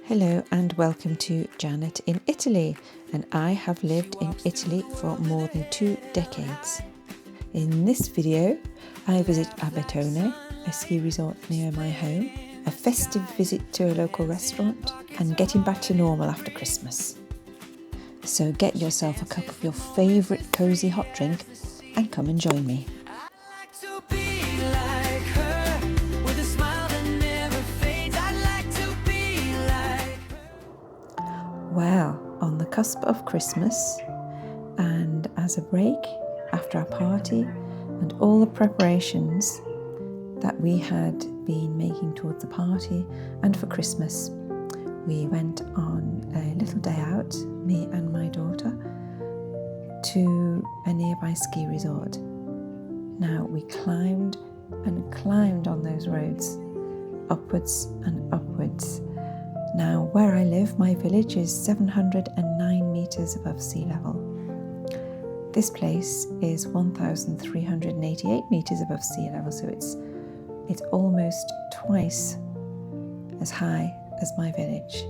Hello and welcome to Janet in Italy, and I have lived in Italy for more than 2 decades. In this video I visit Abetone, a ski resort near my home, a festive visit to a local restaurant, and getting back to normal after Christmas. So get yourself a cup of your favourite cosy hot drink and come and join me. Well, on the cusp of Christmas, and as a break after our party and all the preparations that we had been making towards the party and for Christmas, we went on a little day out, me and my daughter, to a nearby ski resort. Now we climbed and climbed on those roads, upwards and upwards. Now, where I live, my village is 709 metres above sea level. This place is 1,388 metres above sea level, so it's almost twice as high as my village.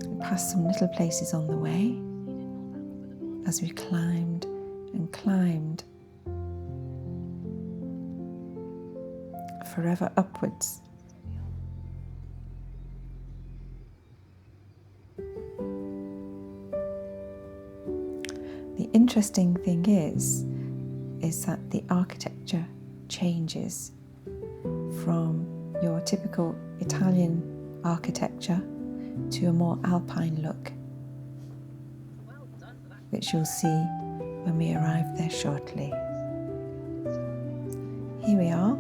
We passed some little places on the way as we climbed and climbed forever upwards. The interesting thing is that the architecture changes from your typical Italian architecture to a more alpine look, which you'll see when we arrive there shortly. Here we are.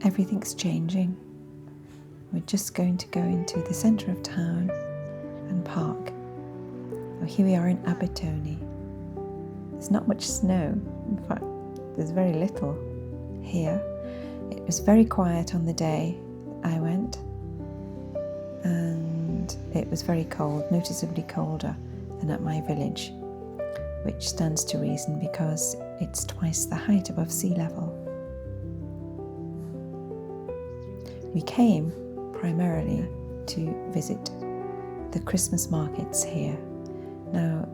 Everything's changing. We're just going to go into the centre of town and park. Here we are in Abetone. There's not much snow. In fact, there's very little here. It was very quiet on the day I went, and it was very cold, noticeably colder than at my village, which stands to reason because it's twice the height above sea level. We came primarily to visit the Christmas markets here. Now,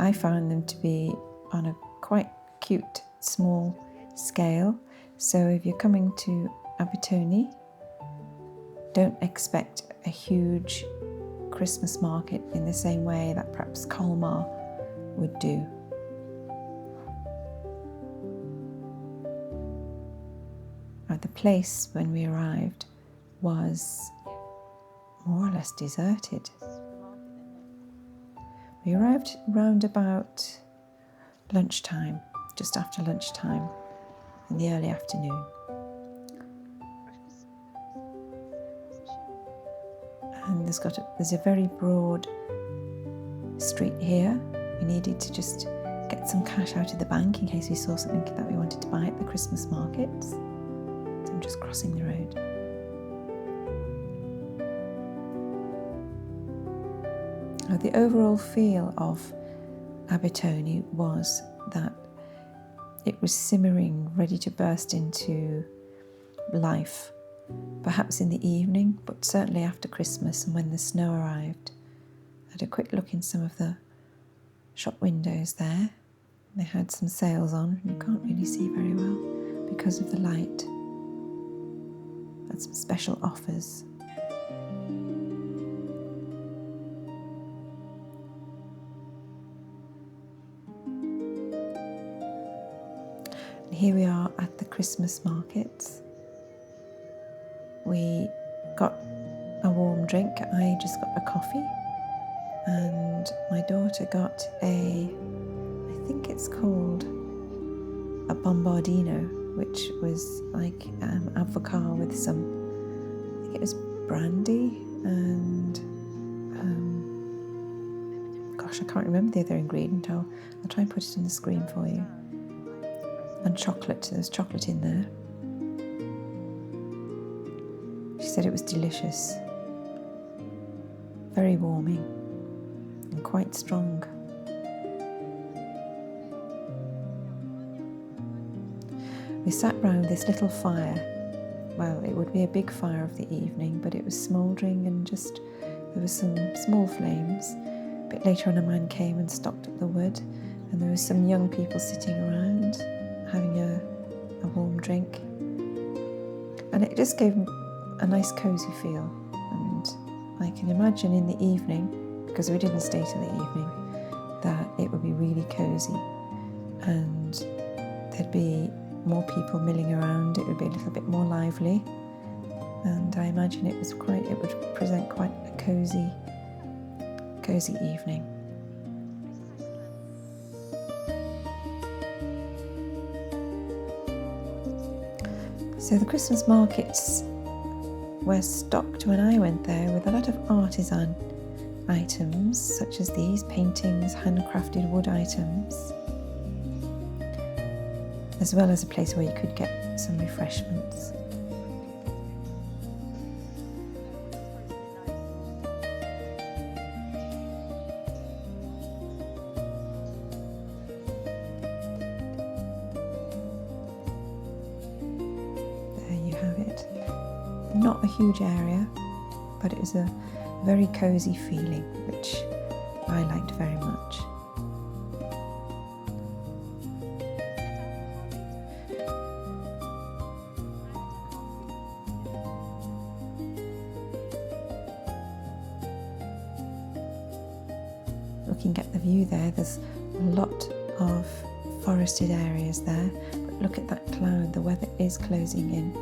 I found them to be on a quite cute, small scale. So if you're coming to Abetone, don't expect a huge Christmas market in the same way that perhaps Colmar would do. The place, when we arrived, was more or less deserted. We arrived round about lunchtime, just after lunchtime, in the early afternoon. And there's a very broad street here. We needed to just get some cash out of the bank in case we saw something that we wanted to buy at the Christmas markets. So I'm just crossing the road. The overall feel of Abetone was that it was simmering, ready to burst into life, perhaps in the evening, but certainly after Christmas and when the snow arrived. I had a quick look in some of the shop windows there. They had some sales on, and you can't really see very well because of the light. Had some special offers. Here we are at the Christmas markets. We got a warm drink. I just got a coffee, and my daughter got I think it's called a bombardino, which was like avocado with some, I think it was brandy and gosh, I can't remember the other ingredient. I'll try and put it on the screen for you. And chocolate, there's chocolate in there. She said it was delicious, very warming and quite strong. We sat round this little fire well, it would be a big fire of the evening, but it was smouldering and just, there were some small flames. A bit later on, a man came and stopped up the wood, and there were some young people sitting around having a warm drink. And it just gave a nice cosy feel. And I can imagine in the evening, because we didn't stay till the evening, that it would be really cosy, and there'd be more people milling around. It would be a little bit more lively, and I imagine it would present quite a cozy evening. So the Christmas markets were stocked when I went there with a lot of artisan items, such as these paintings, handcrafted wood items, as well as a place where you could get some refreshments. There you have it. Not a huge area, but it was a very cosy feeling, which I liked very much. Looking at the view there, there's a lot of forested areas there, but look at that cloud, the weather is closing in.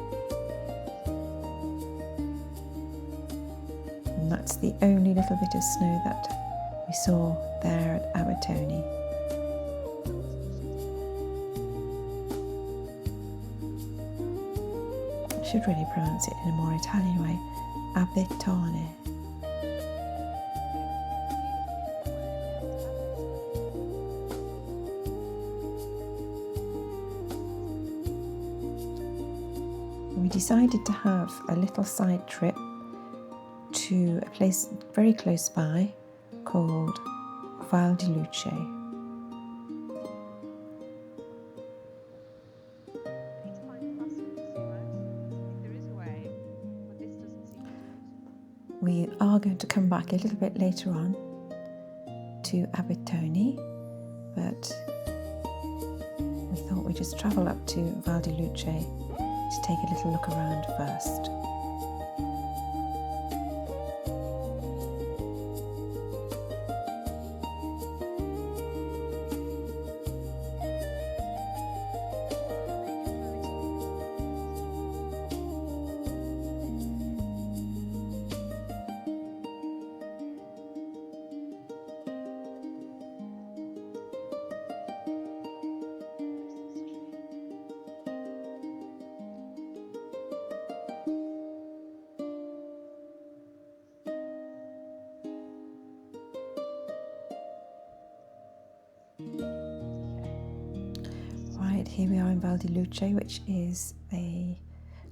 And that's the only little bit of snow that we saw there at Abetone. I should really pronounce it in a more Italian way, Abetone. We decided to have a little side trip to a place very close by called Luce. We are going to come back a little bit later on to Abetone, but we thought we'd just travel up to Luce to take a little look around first. Right, here we are in Luce, which is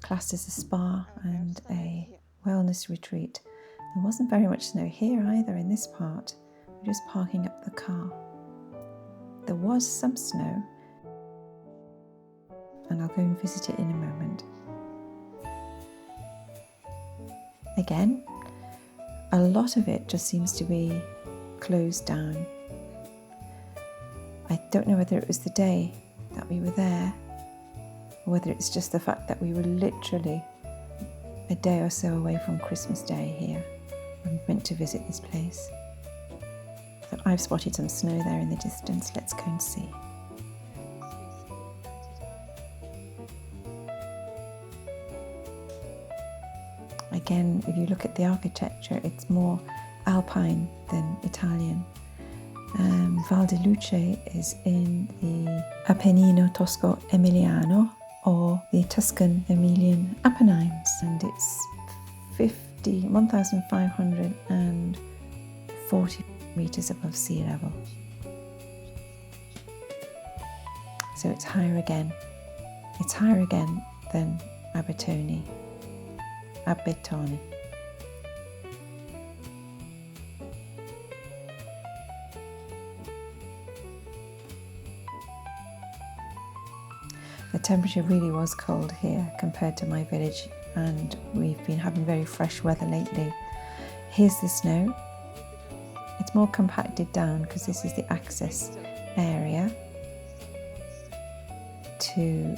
classed as a spa and a wellness retreat. There wasn't very much snow here either in this part. We're just parking up the car. There was some snow, and I'll go and visit it in a moment. Again, a lot of it just seems to be closed down. I don't know whether it was the day that we were there, or whether it's just the fact that we were literally a day or so away from Christmas Day here and went to visit this place. But I've spotted some snow there in the distance. Let's go and see. Again, if you look at the architecture, it's more alpine than Italian. Luce is in the Appennino Tuscan-Emiliano, or the Tuscan-Emilian Apennines, and it's 1,540 meters above sea level. So it's higher again. It's higher again than Abetone. The temperature really was cold here compared to my village, and we've been having very fresh weather lately. Here's the snow. It's more compacted down because this is the access area to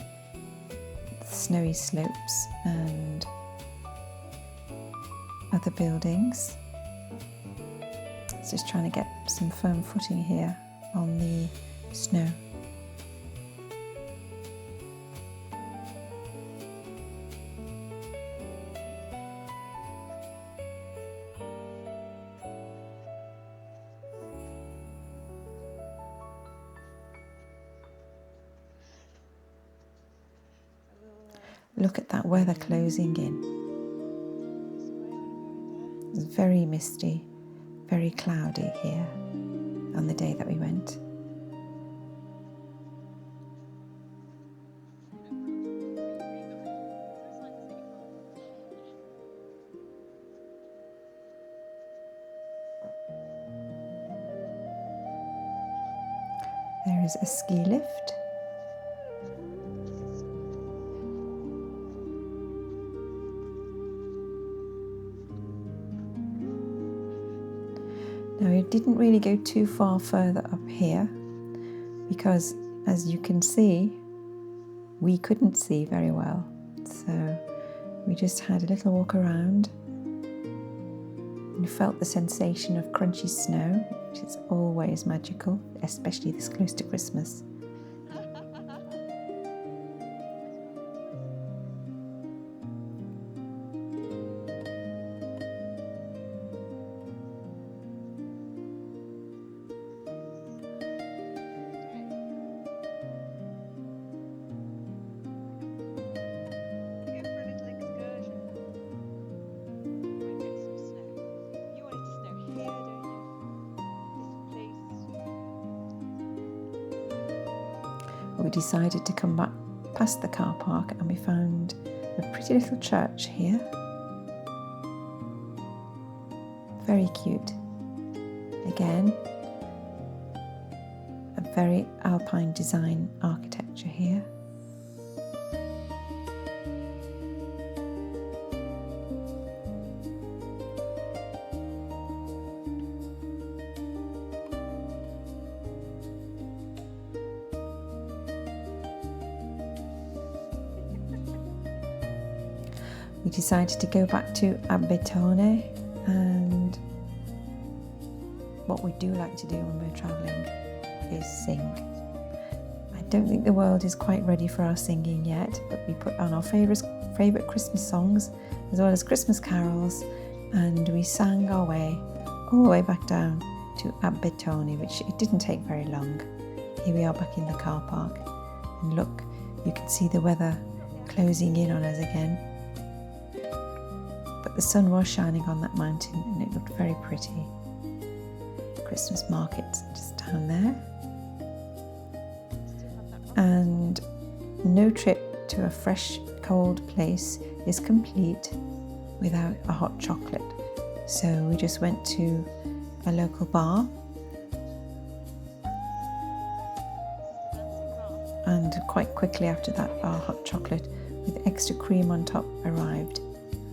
the snowy slopes and other buildings. It's just trying to get some firm footing here on the snow. Look at that weather closing in. It's very misty, very cloudy here on the day that we went. There is a ski lift. Now, we didn't really go too far further up here because, as you can see, we couldn't see very well. So we just had a little walk around and felt the sensation of crunchy snow, which is always magical, especially this close to Christmas. We decided to come back past the car park and we found a pretty little church here. Very cute. Again, a very alpine design architecture here. We decided to go back to Abetone, and what we do like to do when we're travelling is sing. I don't think the world is quite ready for our singing yet, but we put on our favourite Christmas songs as well as Christmas carols, and we sang our way all the way back down to Abetone, which it didn't take very long. Here we are back in the car park, and look, you can see the weather closing in on us again. But the sun was shining on that mountain and it looked very pretty. Christmas markets just down there. And no trip to a fresh, cold place is complete without a hot chocolate. So we just went to a local bar and quite quickly after that our hot chocolate with extra cream on top arrived.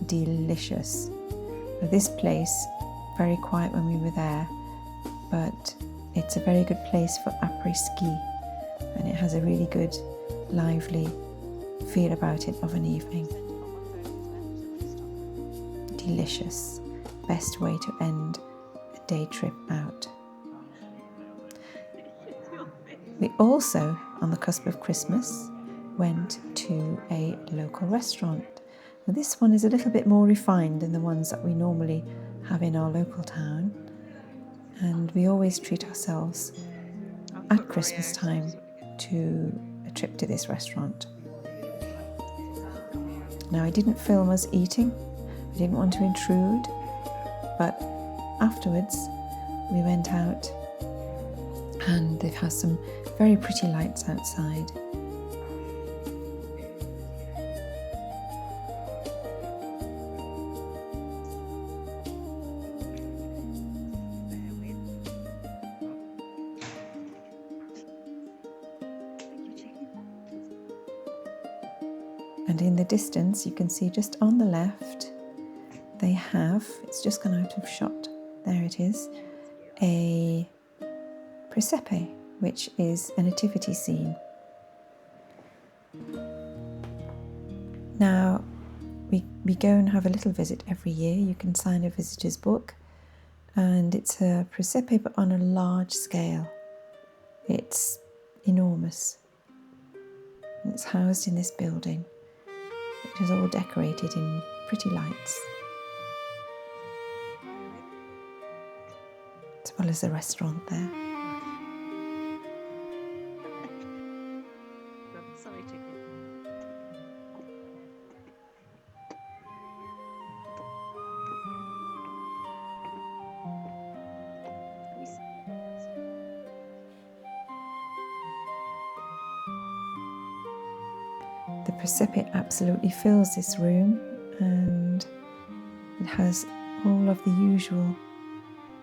Delicious. Now, this place, very quiet when we were there, but it's a very good place for après-ski, and it has a really good, lively feel about it of an evening. Delicious. Best way to end a day trip out. We also, on the cusp of Christmas, went to a local restaurant. Now, this one is a little bit more refined than the ones that we normally have in our local town, and we always treat ourselves at Christmas time to a trip to this restaurant. Now, I didn't film us eating, I didn't want to intrude, but afterwards we went out and they've had some very pretty lights outside. And in the distance, you can see just on the left, they have, it's just gone out of shot, there it is, a presepe, which is a nativity scene. Now, we go and have a little visit every year. You can sign a visitor's book, and it's a presepe but on a large scale. It's enormous. It's housed in this building, which is all decorated in pretty lights, as well as a restaurant there. The presepe absolutely fills this room, and it has all of the usual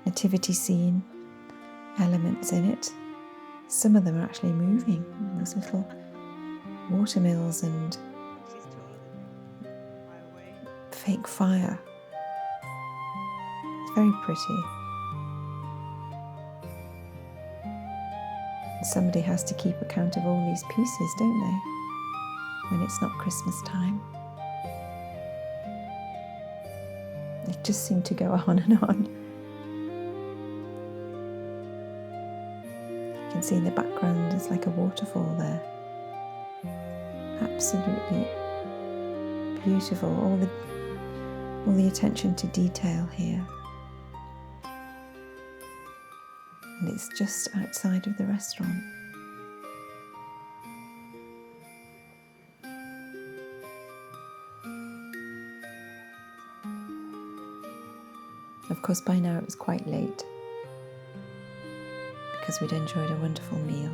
nativity scene elements in it. Some of them are actually moving. There's little watermills and fake fire. It's very pretty. Somebody has to keep account of all these pieces, don't they, when it's not Christmas time? They just seem to go on and on. You can see in the background there's like a waterfall there. Absolutely beautiful. All the attention to detail here. And it's just outside of the restaurant. Of course, by now it was quite late because we'd enjoyed a wonderful meal.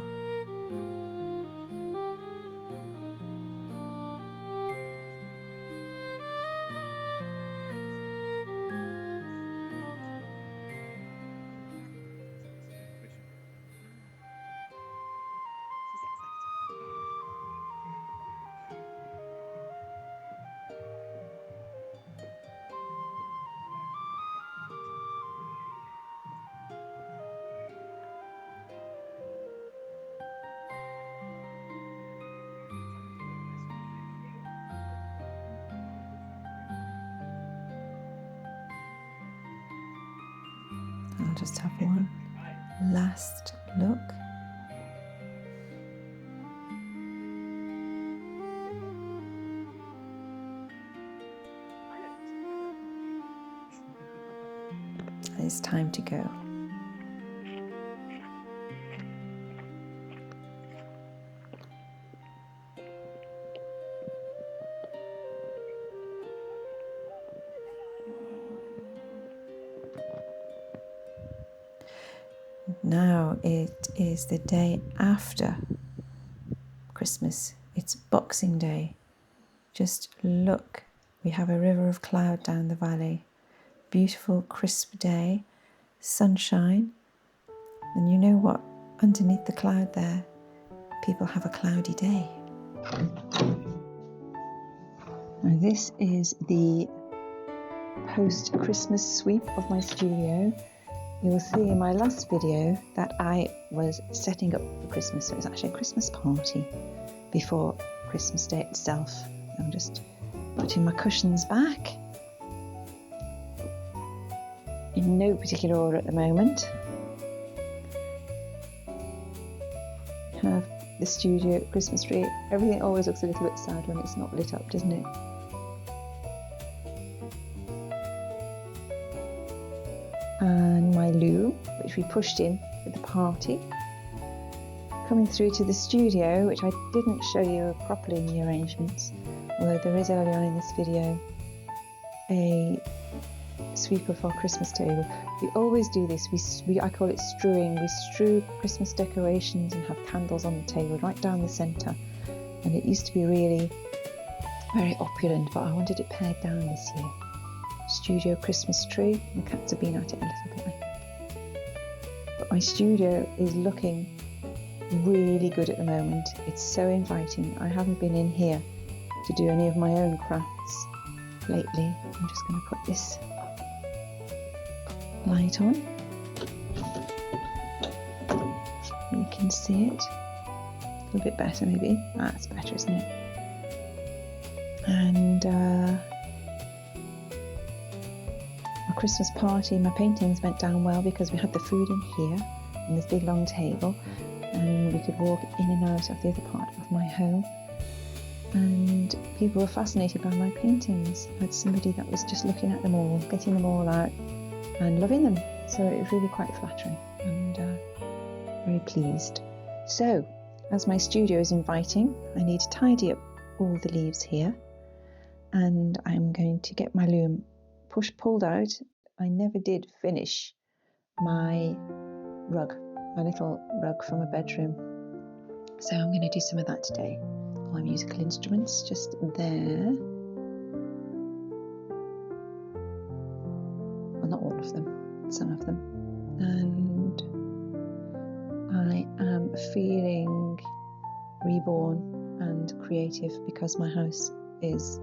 I'll just have one last look. It's time to go. Now it is the day after Christmas. It's Boxing Day. Just look, we have a river of cloud down the valley. Beautiful, crisp day, sunshine. And you know what? Underneath the cloud there, people have a cloudy day. Now this is the post-Christmas sweep of my studio. You will see in my last video that I was setting up for Christmas. It was actually a Christmas party before Christmas Day itself. I'm just putting my cushions back in no particular order at the moment. Have the studio Christmas tree. Everything always looks a little bit sad when it's not lit up, doesn't it? And my loo, which we pushed in for the party. Coming through to the studio, which I didn't show you properly in the arrangements, although there is early on in this video a sweep of our Christmas table. We always do this. I call it strewing. We strew Christmas decorations and have candles on the table right down the centre. And it used to be really very opulent, but I wanted it pared down this year. Studio Christmas tree. The cats have been at it a little bit, I think. But my studio is looking really good at the moment. It's so inviting. I haven't been in here to do any of my own crafts lately. I'm just going to put this light on. You can see it a little bit better, maybe. That's better, isn't it? And our Christmas party, my paintings went down well because we had the food in here on this big long table, and we could walk in and out of the other part of my home, and people were fascinated by my paintings. I had somebody that was just looking at them all, getting them all out and loving them, so it was really quite flattering and very pleased. So as my studio is inviting, I need to tidy up all the leaves here, and I'm going to get my loom pulled out. I never did finish my rug, my little rug from a bedroom, so I'm going to do some of that today. All my musical instruments just there. Well, not all of them, some of them. And I am feeling reborn and creative because my house is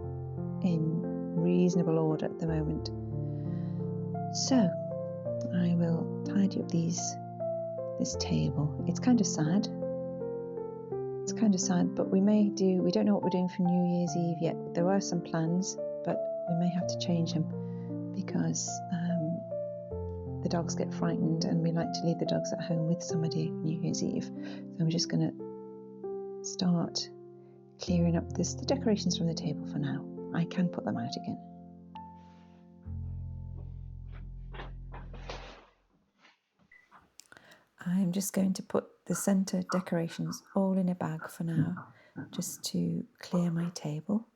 in reasonable order at the moment. So I will tidy up this table. It's kind of sad. But we don't know what we're doing for New Year's Eve yet. There were some plans, but we may have to change them because the dogs get frightened, and we like to leave the dogs at home with somebody New Year's Eve. So I'm just going to start clearing up the decorations from the table for now. I can put them out again. I'm just going to put the centre decorations all in a bag for now, just to clear my table.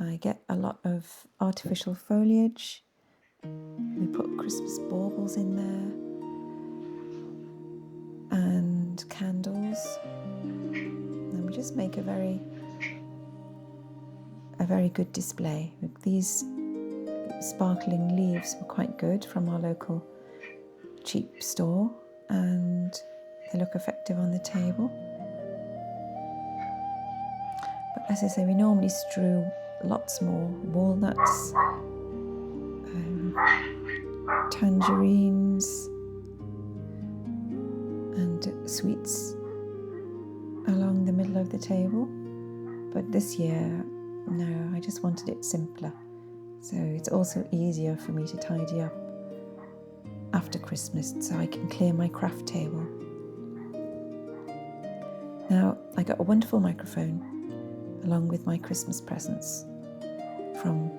I get a lot of artificial foliage. We put Christmas baubles in there and candles, and we just make a very good display. These sparkling leaves were quite good from our local cheap store, and they look effective on the table. But as I say, we normally strew lots more walnuts, tangerines and sweets along the middle of the table. But this year, no, I just wanted it simpler. So it's also easier for me to tidy up after Christmas, so I can clear my craft table. Now, I got a wonderful microphone along with my Christmas presents from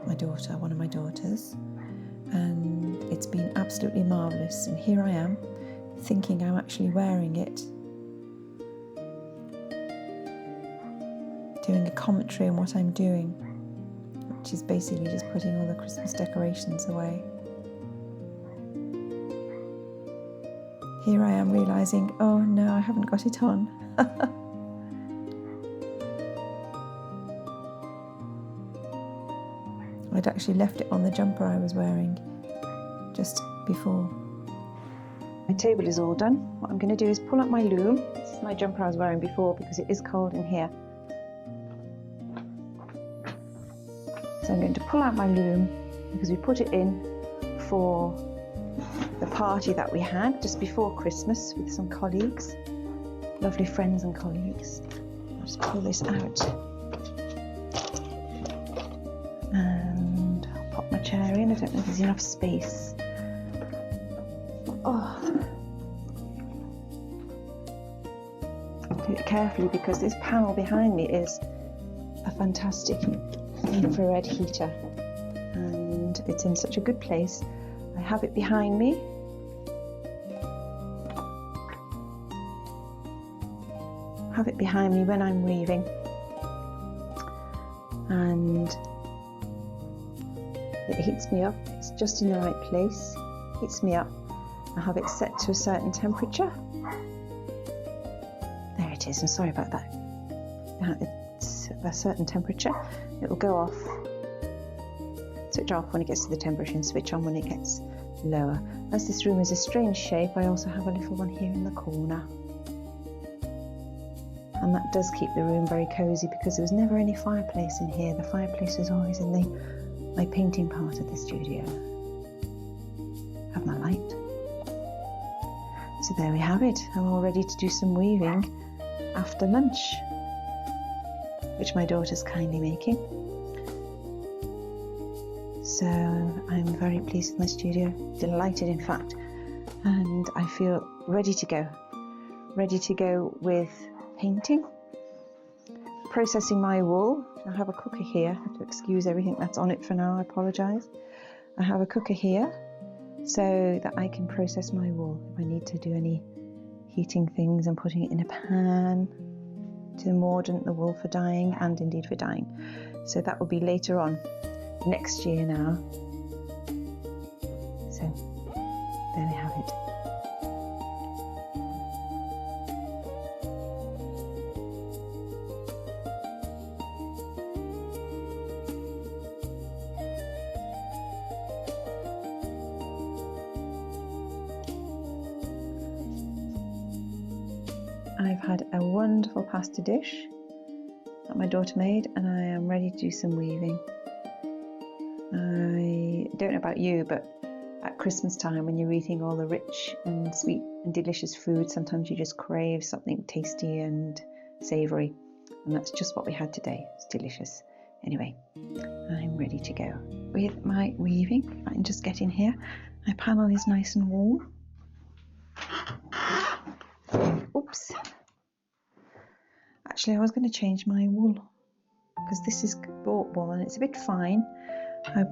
I think one of my daughters, and it's been absolutely marvellous. And here I am thinking I'm actually wearing it, doing a commentary on what I'm doing, which is basically just putting all the Christmas decorations away. Here I am realising, oh no, I haven't got it on. I'd actually left it on the jumper I was wearing just before. My table is all done. What I'm going to do is pull up my loom. This is my jumper I was wearing before because it is cold in here. So I'm going to pull out my loom because we put it in for the party that we had just before Christmas with some colleagues, lovely friends and colleagues. I'll just pull this out and I'll pop my chair in. I don't know if there's enough space. Oh, do it carefully because this panel behind me is a fantastic infrared heater and it's in such a good place. I have it behind me. When I'm weaving, and it heats me up. It's just in the right place. Heats me up. I have it set to a certain temperature. There it is. I'm sorry about that. It's a certain temperature. It will go off. Switch off when it gets to the temperature and switch on when it gets lower. As this room is a strange shape, I also have a little one here in the corner. And that does keep the room very cosy because there was never any fireplace in here. The fireplace was always in my painting part of the studio. Have my light. So there we have it. I'm all ready to do some weaving after lunch, which my daughter's kindly making. So I'm very pleased with my studio, delighted in fact, and I feel ready to go with painting, processing my wool. I have a cooker here. I have to excuse everything that's on it for now, I apologise. I have a cooker here so that I can process my wool if I need to do any heating things and putting it in a pan to mordant the wool for dyeing and indeed for dyeing. So that will be later on next year now. So there we have it. I've had a wonderful pasta dish that my daughter made, and I am ready to do some weaving. I don't know about you, but at Christmas time when you're eating all the rich and sweet and delicious food, sometimes you just crave something tasty and savoury, and that's just what we had today. It's delicious. Anyway, I'm ready to go with my weaving. I can just get in here. My panel is nice and warm. Oops. Actually, I was going to change my wool because this is bought wool and it's a bit fine. I've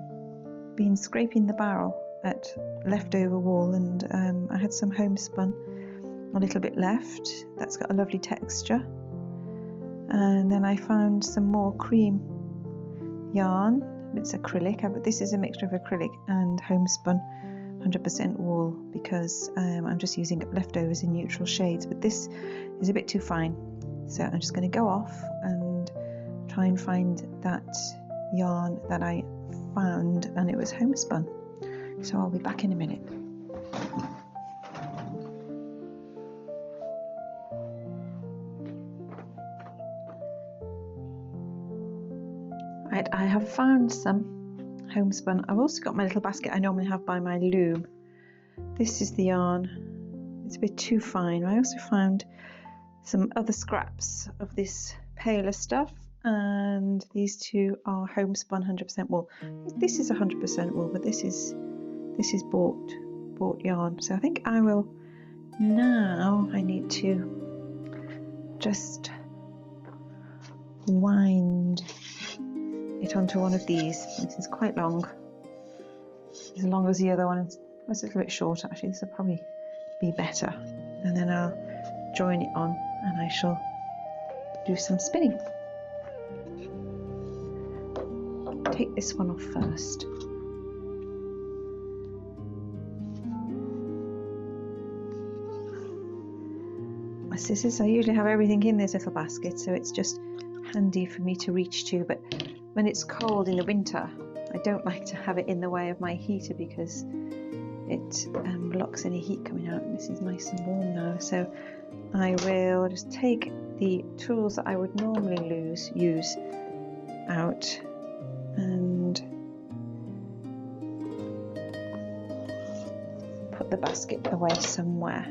been scraping the barrel at leftover wool, and I had some homespun, a little bit left. That's got a lovely texture. And then I found some more cream yarn. It's acrylic, but this is a mixture of acrylic and homespun 100% wool because I'm just using leftovers in neutral shades, but this is a bit too fine. So I'm just going to go off and try and find that yarn that I found, and it was homespun. So I'll be back in a minute. Right, I have found some homespun. I've also got my little basket I normally have by my loom. This is the yarn. It's a bit too fine. I also found some other scraps of this paler stuff, and these two are homespun 100% wool. This is 100% wool, but this is bought yarn. So I think I will now. I need to just wind it onto one of these. This is quite long, as long as the other one. It's a little bit short actually. This will probably be better, and then I'll join it on and I shall do some spinning. Take this one off first. My scissors, I usually have everything in this little basket, so it's just handy for me to reach to, but when it's cold in the winter I don't like to have it in the way of my heater because it blocks any heat coming out. And this is nice and warm now, so I will just take the tools that I would normally use out and put the basket away somewhere.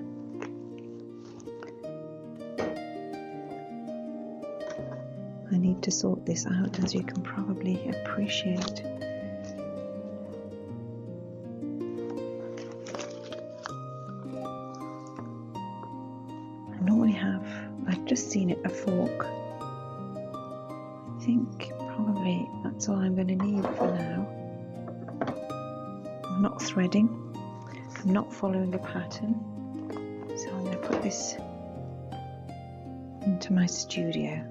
I need to sort this out, as you can probably appreciate. I've just seen it, a fork. I think probably that's all I'm going to need for now. I'm not threading, I'm not following a pattern, so I'm going to put this into my studio.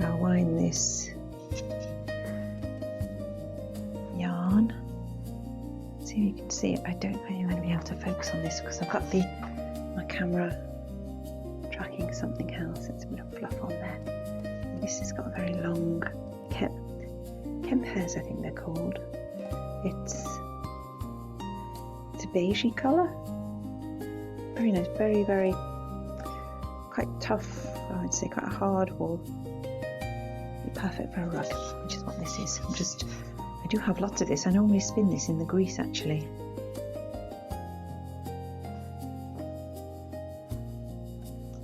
I'll wind this yarn. See if you can see it. I don't know if I'm going to be able to focus on this because I've got my camera tracking something else. It's a bit of fluff on there. And this has got a very long kemp hairs, I think they're called. It's a beigey colour. Very nice, very, very quite tough, I would say, quite a hard wool. Perfect for a rug, which is what this is. I do have lots of this. I normally spin this in the grease actually.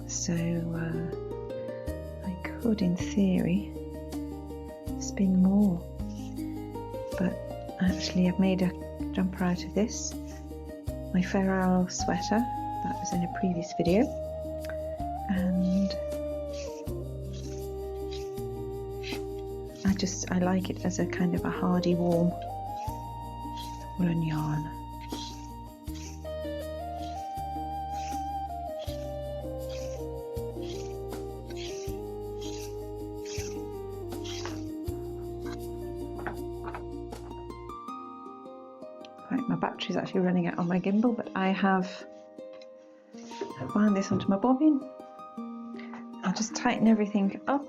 So I could, in theory, spin more, but actually I've made a jumper out of this. My Ferrari sweater, that was in a previous video, and I like it as a kind of a hardy, warm woolen yarn. Right, my battery's actually running out on my gimbal, but I have wound this onto my bobbin. I'll just tighten everything up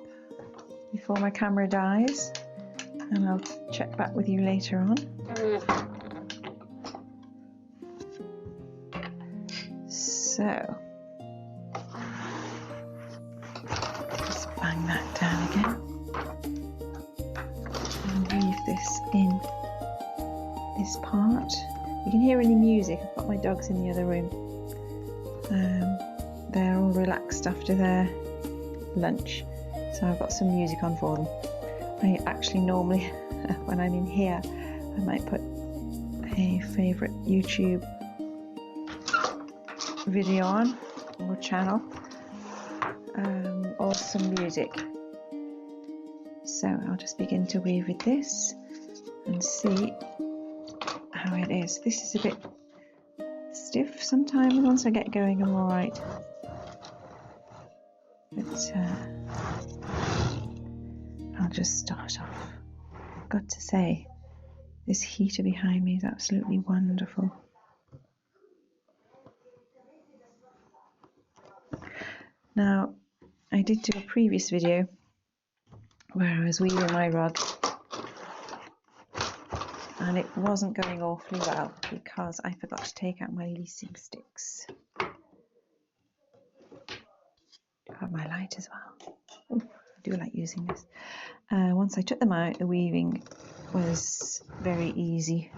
before my camera dies, and I'll check back with you later on. So, just bang that down again and weave this in this part. You can hear any music. I've got my dogs in the other room. They're all relaxed after their lunch, so I've got some music on for them. I actually normally, when I'm in here, I might put a favourite YouTube video on, or channel, or some music. So I'll just begin to weave with this and see how it is. This is a bit stiff sometimes. Once I get going, I'm alright. But I'll just start off. I've got to say, this heater behind me is absolutely wonderful. Now, I did do a previous video where I was weaving my rug, and it wasn't going awfully well because I forgot to take out my leasing sticks. I have my light as well. Ooh, I do like using this. Once I took them out, the weaving was very easy.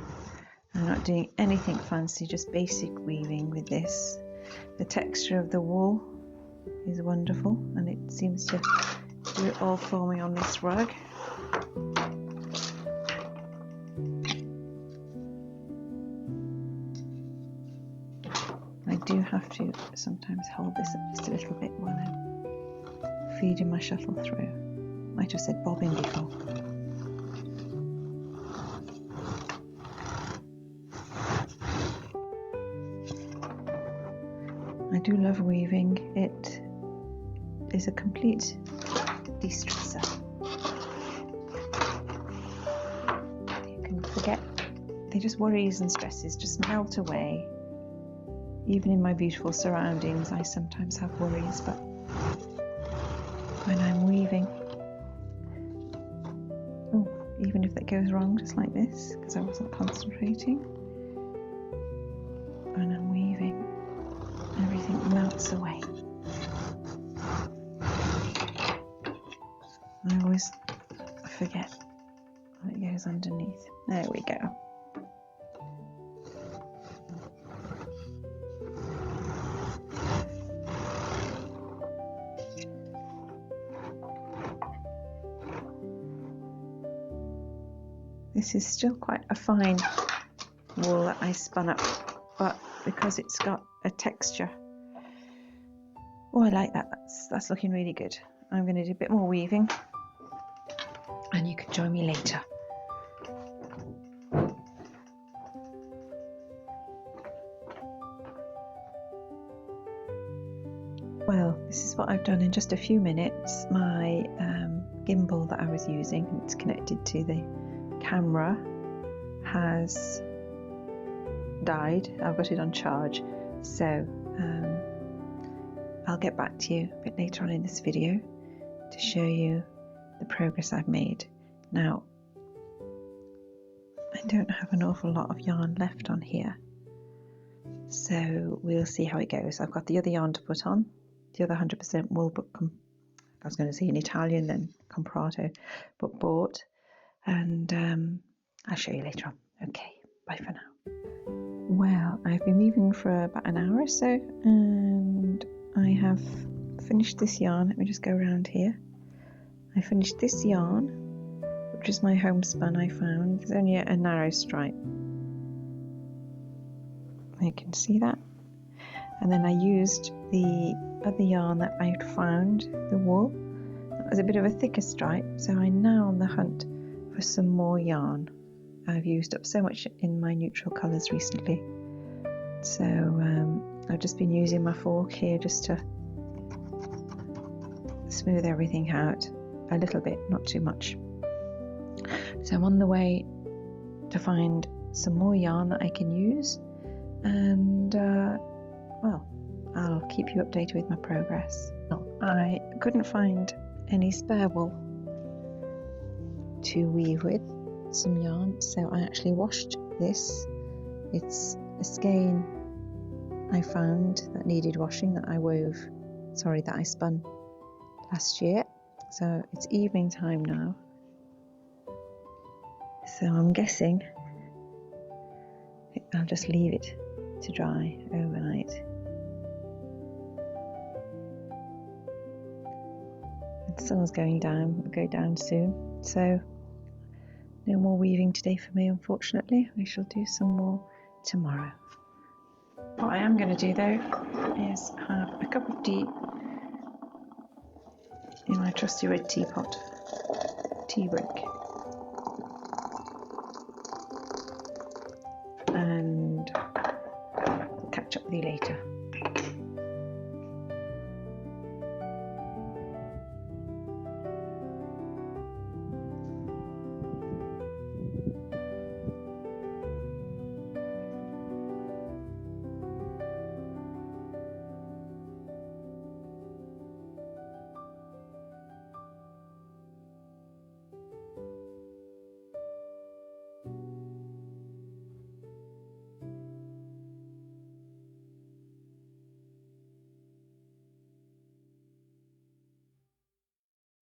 I'm not doing anything fancy, just basic weaving with this. The texture of the wool is wonderful, and it seems to do it all for me on this rug. I do have to sometimes hold this up just a little bit while I'm feeding my shuttle through. Might have said bobbin before. I do love weaving. It is a complete de-stressor. You can forget, they just worries and stresses just melt away. Even in my beautiful surroundings, I sometimes have worries, but when I'm weaving, oh, even if that goes wrong, just like this, because I wasn't concentrating, when I'm weaving, everything melts away. I always forget what it goes underneath. There we go. This is still quite a fine wool that I spun up, but because it's got a texture, oh, I like that. That's looking really good. I'm going to do a bit more weaving, and you can join me later. Well, this is what I've done in just a few minutes. My gimbal that I was using, it's connected to the camera, has died. I've got it on charge, so get back to you a bit later on in this video to show you the progress I've made. Now, I don't have an awful lot of yarn left on here, so we'll see how it goes. I've got the other yarn to put on, the other 100% wool, but I was going to say in Italian then comprato, but bought, and I'll show you later on. Okay, bye for now. Well, I've been weaving for about an hour or so, and I have finished this yarn. Let me just go around here. I finished this yarn, which is my homespun I found. There's only a narrow stripe. You can see that. And then I used the other yarn that I found, the wool. That was a bit of a thicker stripe, so I'm now on the hunt for some more yarn. I've used up so much in my neutral colours recently, so I've just been using my fork here just to smooth everything out a little bit, not too much. So I'm on the way to find some more yarn that I can use, and well, I'll keep you updated with my progress. I couldn't find any spare wool to weave with some yarn, so I actually washed this. It's a skein I found that needed washing that I spun last year. So it's evening time now, so I'm guessing I'll just leave it to dry overnight. The sun's going down, will go down soon, so no more weaving today for me, unfortunately. I shall do some more tomorrow. What I am going to do though is have a cup of tea in my trusty red teapot, tea brick, and catch up with you later.